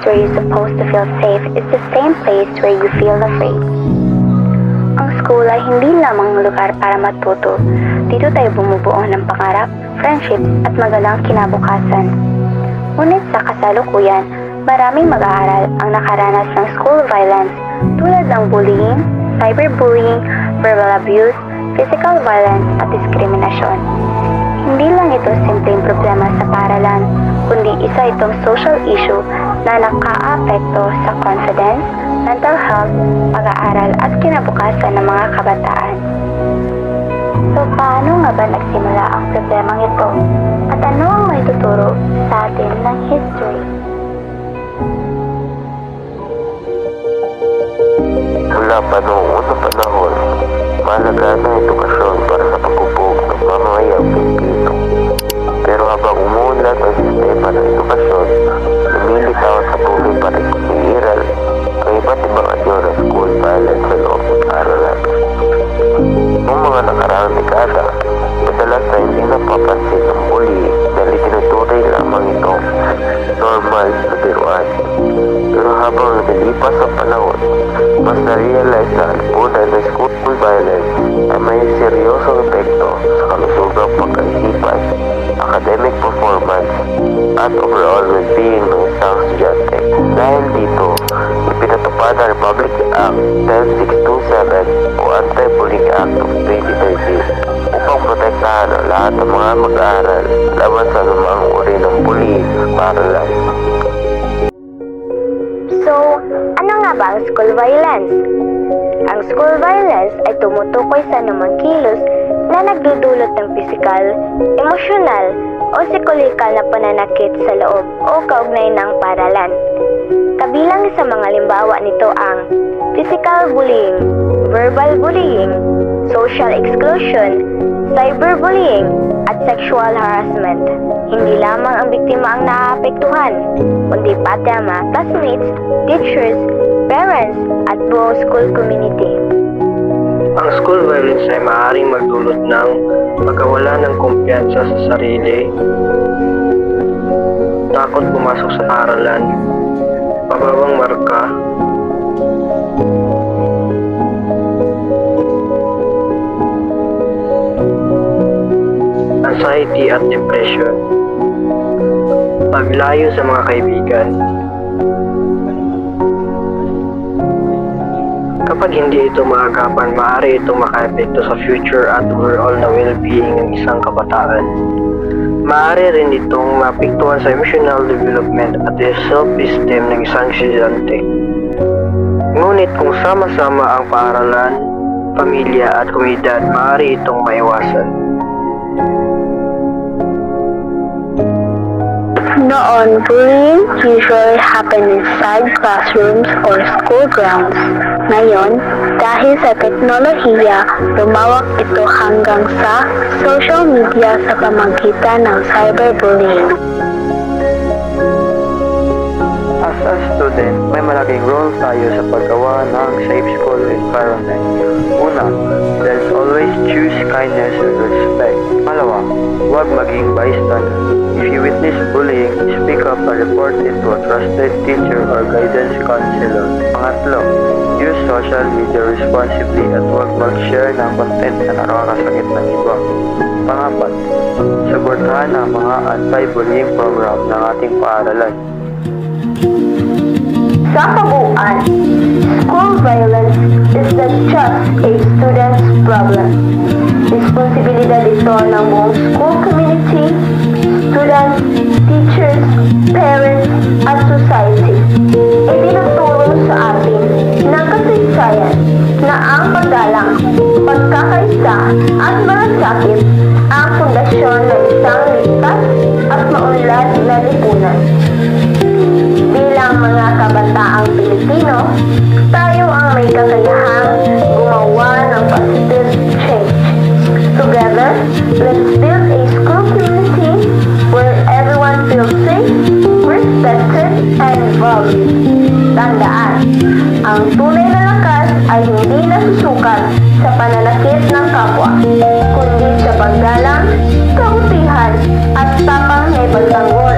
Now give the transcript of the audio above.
where you're supposed to feel safe is the same place where you feel afraid. Ang school ay hindi lamang lugar para matuto. Dito tayo bumubuo ng pangarap, friendship at magandang kinabukasan. Ngunit sa kasalukuyan, maraming mag-aaral ang nakaranas ng school violence tulad ng bullying, cyberbullying, verbal abuse, physical violence at diskriminasyon. Hindi lang ito simpleng problema sa paaralan, kundi isa itong social issue na nakaapekto sa confidence, mental health, pag-aaral at kinabukasan ng mga kabataan. So paano nga ba nagsimula ang problemang ito? At ano ang may tuturo sa atin ng history? Mula pa noong unang panahon, mahalaga ng edukasyon para sa pagbubuo ng pamamayang Pilipino. Pero habang umuunlad ang sistema ng edukasyon, lumilitaw sa tuloy pa rin iiral ang iba't ibang anyo ng school violence sa loob ng paaralan. Noong mga nakaraang dekada, madalas na hindi napapansin ang bullying dahil itinuturing lamang itong normal na biruan. Pero habang nalilipas ang panahon, mas na-realize na alipunan ng school violence ay may seryosong epekto sa kalusugang pagkaisipan, academic performance, at overall well-being ng isang estudyante. Dahil dito, ipinatupad ang Republic Act 10627 o Anti-Bullying Act of 2013 upang protektahan ang lahat ng mga mag-aaral laban sa anumang uri ng bullying sa paaralan. So, ano nga ba ang school violence? Ang school violence ay tumutukoy sa anumang kilos na nagdudulot ng pisikal, emosyonal, o psikolikal na pananakit sa loob o kaugnay ng paaralan. Kabilang sa mga limbawa nito ang physical bullying, verbal bullying, social exclusion, cyberbullying, at sexual harassment. Hindi lamang ang biktima ang naaapektuhan, kundi pati ang mga classmates, teachers, parents, at buong school community. Ang school violence ay maaaring magdulot ng pagkawala ng kumpiyansa sa sarili, takot pumasok sa paaralan, pababang marka, anxiety at depression, paglayo sa mga kaibigan. Kapag hindi ito maagapan, maaari itong makaepekto sa future at overall na well-being ng isang kabataan. Maaari rin itong maapektuhan sa emotional development at self-esteem ng isang estudyante. Ngunit kung sama-sama ang paaralan, pamilya at komunidad, maaari itong maiwasan. Noon, bullying usually happened inside classrooms or school grounds. Ngayon, dahil sa teknolohiya, lumawak ito hanggang sa social media sa pamamagitan ng cyberbullying. As a student, may malaking role tayo sa paggawa ng safe school environment. Una, let's always choose kindness and respect. Malawa, huwag maging bystander. If you witness bullying, speak up and report it to a trusted teacher or guidance counselor. Pangatlo, use social media responsibly at huwag mag-share ng content na nakakasakit ng iba. Pangapat, suportahan ang mga anti-bullying program ng ating paaralan. Sa kabuuan, school violence is not just a student's problem. Responsibilidad ito ng buong school community, students, teachers, parents, at society. Itinuturo sa atin ng kasaysayan na ang paggalang, pagkakaisa at malasakit ang pundasyon ng isang ligtas at maunlad na lipunan. Bilang mga kabataang Pilipino, tayo ang may kakayahang gumawa ng positive change. Together, let's build a school community where everyone feels safe, respected, and valued. Tandaan, ang tunay na lakas ay hindi nasusukat sa pananakit ng kapwa, kundi sa paggalang, kabutihan, at tapang na ipagtanggol